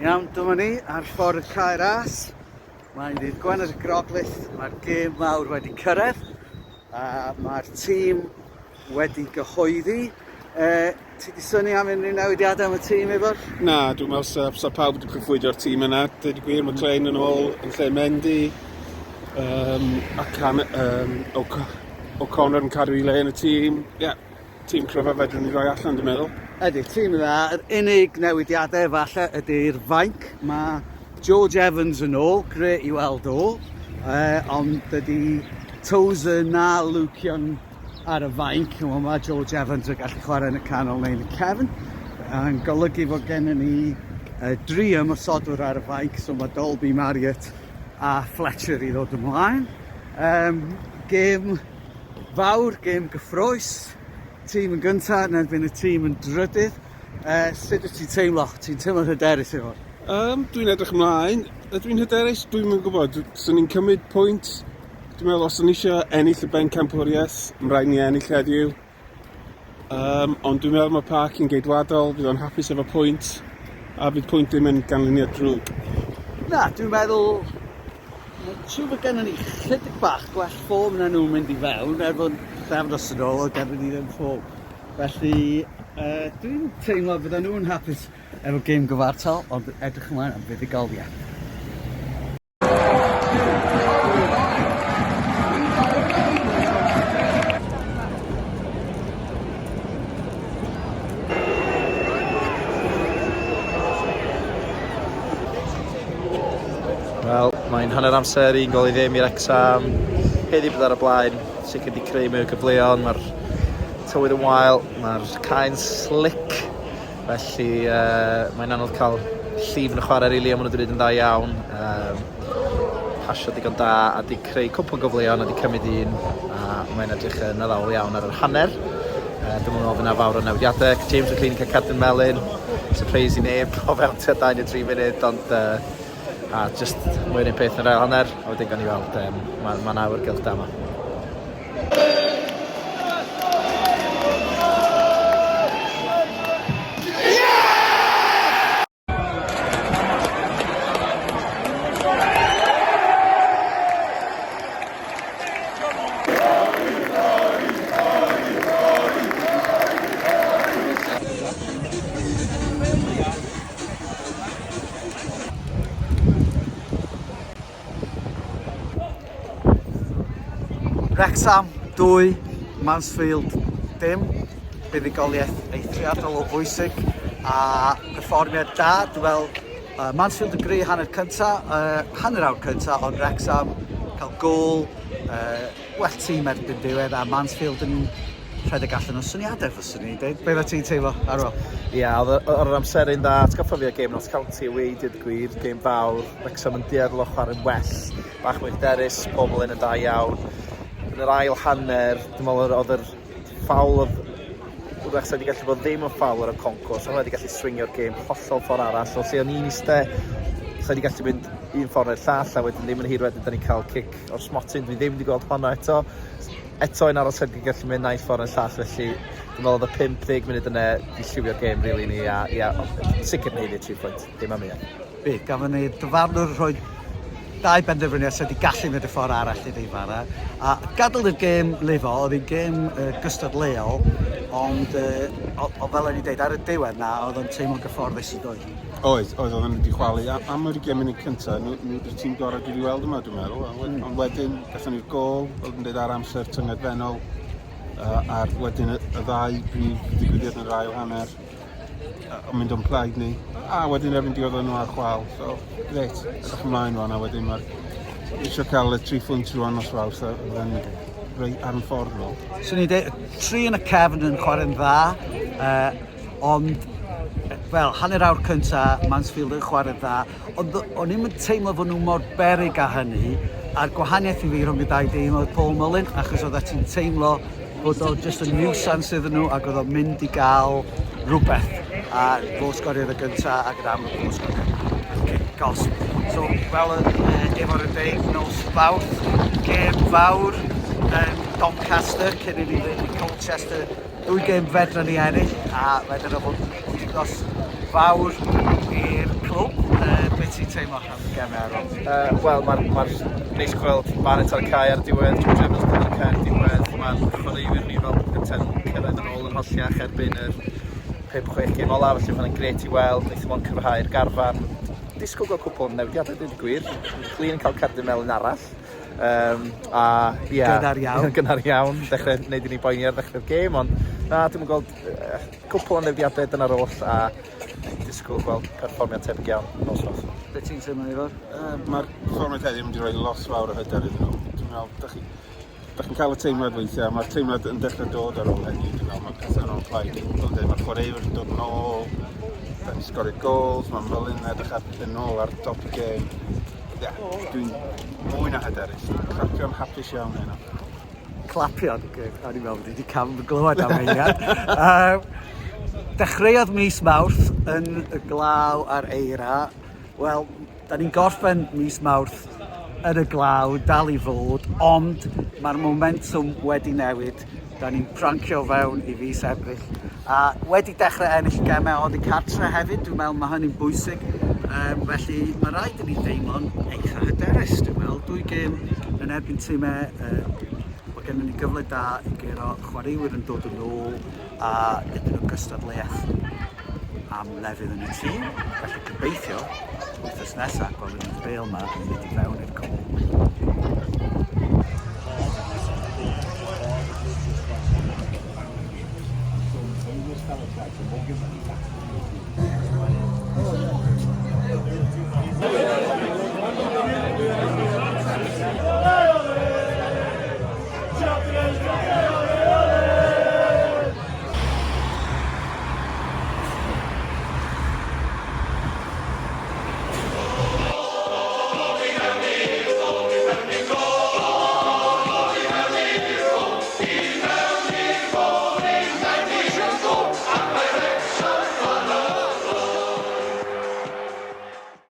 Iawn, dyma ni ar ffordd cael ras. Mae'n ddydd Gwener y Groglith, mae'r gêm mawr wedi cyrraedd. Mae'r tîm wedi gyhoeddi. Ti di synnu am unrhyw newidiadau am y tîm efo'r? Na, dwi'n meddwl sa pawb wedi cyffwydio'r tîm yna. Dweud y gwir, mae Klein yn ôl yn lle Mendy. Ac O'Connor yn cadw I le yn y tîm. Tîm cryfa fedrwn ni roi allan, dwi'n meddwl. Ydy, tîm yna. Yr unig newidiadau falle ydy'r fainc. Mae George Evans yn ôl, greu I weld o. Ond ydy Tozer na Lucian ar y fainc. Mae George Evans yn gallu chwarae yn y canol neu'n y cefn. Yn golygu fod gennym ni 3 ymosodwr ar y fainc. So mae Dolby Marriott a Fletcher I ddod ymlaen. Gêm fawr, gêm gyffrous. Tîm yn gyntaf, yn erbyn y tîm yn drydydd. Sut wyt ti'n teimlo? Ti'n teimlo'n hyderus efo? Dwi'n edrych ymlaen. Dwi'n hyderus, dwi'n yn gwybod. Swn ni'n cymryd pwynt. Dwi'n meddwl, os o'n eisiau ennill y ben campwriaeth, mae'n rhaid ni ennill heddiw. Ond dwi'n meddwl mae Parc yn geidwadol, bydd o'n hapus efo pwynt. A bydd pwynt ddim yn ganlyniad drwg. Na, dwi'n meddwl... Siw bod gennym ni chydig bach gwell ffom na nhw'n mynd I fewn, efo'n ddefnos yn ôl, o gennym ni ddim ffom. Felly, dwi'n teimlo bydden nhw'n hapus efo gêm gyfartal, ond edrych ymlaen am fuddugoliaeth. Wel, mae'n hanner amser i'n gol I ddim I Wrecsam. Heddi bydd ar y blaen, sicr wedi creu mewn cyfleon, mae'r tywydd yn wael, mae'r cae'n slick. Felly mae'n anodd cael llif yn y chwarae rili, ond maen nhw wedi gwneud yn dda iawn. Pasio digon da a wedi creu cwpl o gyfleon a wedi cymryd un. A mae'n edrych yn addawol iawn ar yr hanner. Dwi'n meddwl fydd yna fawr o newidiadau. James McLean yn cael cadw'n melyn. Surprise I neb o fewn tua 2 neu 3 munud, ond just mwy'r un peth yn yr ail hanner, a wedyn gan I weld, mae'n awr gylch da yma. Wrecsam 2, Mansfield dim. Buddugoliaeth eithriadol o bwysig a perfformiad da. Dwi'n meddwl Mansfield yn greu hanner awr cyntaf, ond Wrecsam cael gol, well tîm erbyn diwedd a Mansfield yn rhedeg allan o syniadau fyswn i'n dweud. Be ti'n teimlo ar ôl? Ia, oedd yr amser un dda, atgoffa fi o gêm nos County away, dyd gwir, gêm fawr. Wrecsam yn dueddol o chwarae'n well, bach mwy hyderus, pobl yn y da iawn. Yn yr ail hanner, dwi'n meddwl oedd yr ffawl oedd Wrecsam wedi gallu bod ddim yn ffawl ar y concwrs, ond wedi gallu swingio'r gêm hollol ffordd arall. O lle o'n i'n eistedd, wedi gallu mynd un ffordd i'r llall, a wedyn ddim yn hir wedyn, da ni'n cael cic o'r smotyn. Dwi ddim wedi gweld hwnna eto. Eto yn aros wedi gallu mynd 9 ffordd i'r llall, felly dwi'n meddwl oedd y 50 munud yna i lliwio'r gêm rili ni, a sicr neud i'r 3 pwynt, dim am ia. Gafon ni dyfarnwr rhoi 2 benderfyniad sydd wedi gallu mynd y ffordd arall I ddifara. A gadael i'r gêm lifo, oedd hi'n gêm gystadleuol, ond o fel o'n i'n dweud, ar y diwedd na, oedd o'n teimlo'n gyfforddus I ddod. Oedd o'n wedi chwalu. Am yr 20 munud cyntaf, nhw'r tîm gorau dwi wedi weld yma, dwi'n meddwl. Ond wedyn, gathen ni'r gol, oedd yn dweud ar amser tyngedfennol, a'r wedyn y 2 brif ddigwyddiad yn yr ail hanner, o'n mynd o'n plaid ni. A wedyn erbyn diodd nhw ar chwal, so greit, edrych ymlaen rwan, a wedyn mae'r eisiau cael y 3 phwynt rwan os faws, a wedyn rhoi ar yn ffordd nhw. So ni'n dweud, 3 yn y cefn yn chwarae'n dda, ond wel, hanner awr cyntaf, Mansfield yn chwarae'n dda, ond o'n i'n teimlo fod nhw mor berig â hynny, a'r gwahaniaeth I fi rhwng y 2 dîm oedd Paul Mullin, achos oedd ti'n teimlo bod o just yn niwsans iddyn nhw ac oedd o'n mynd i gael rhywbeth a glosgoriad y gyntaf ac yn amlwg glosgoriad gosb. So, fel efo'r deg nos Fawrth, gêm fawr yn Doncaster cyn i ni fynd i Colchester. 2 gêm fedra ni ennill a fedra nhw fod wythnos fawr i'r clwb. Beth ti'n teimlo am y gemau ar ôl? Wel, mae'r neis gweld Barnett ar y cae ar y diwedd, George Evans ar y cae ar y diwedd. Mae'n chwaraewyr ni fel gyntaf cyrraedd yn ôl yn holliach erbyn yr 5-6 gêm olaf, felly mae'n gret i weld, wnaethon nhw'n cyfrhau'r garfan. Disgwyl gael cwpl o newidiadau, dweud y gwir. Clun yn cael cardyn melyn arall. Gynnar iawn, dechrau wneud i ni boeni ar ddechrau'r gêm, ond na, dwi'n gweld cwpl o newidiadau dyna'r oll a disgwyl gweld perfformiad tebyg iawn nos Fawrth. Be ti'n teimlo efo'r? Mae'r perfformiad heddiw yn mynd i roi los fawr o hyder iddyn nhw. Dwi'n meddwl, da chi'n cael y teimlad weithiau, mae'r teimlad yn dechrau dod ar ôl hynny. Dwi'n meddwl, mae'r pethau nhw'n plaid. Mae'r chwaraewyr yn dod yn ôl, da ni sgorio gols, mae Mullin edrych yn ôl ar top y gêm. Dwi'n mwy na hyderus. Clapio'n hapus iawn hynna. Clapio'n? O'n i'n meddwl, wedi cam y glywed am eiriad. Dechreuodd mis Mawrth yn y glaw ar eira. Wel, da ni'n gorffen mis Mawrth yn y glaw, dal i fod, ond mae'r momentum wedi newid. Da ni'n prancio fewn i fis Ebrill. A wedi dechrau ennill gemau oddi cartre hefyd, dwi'n meddwl mae hynny'n bwysig. Felly mae rhaid i ni deimlo'n eitha hyderus, dwi'n meddwl. 2 gêm yn erbyn tîmau, mae gennym ni gyfle da i gero chwaraewyr yn dod yn ôl a ydyn nhw'n gystadleuaeth am lefydd yn y tîm. Felly gobeithio, wythnos nesaf, gweld yn y bêl yma yn mynd i fewn i'r cwbl.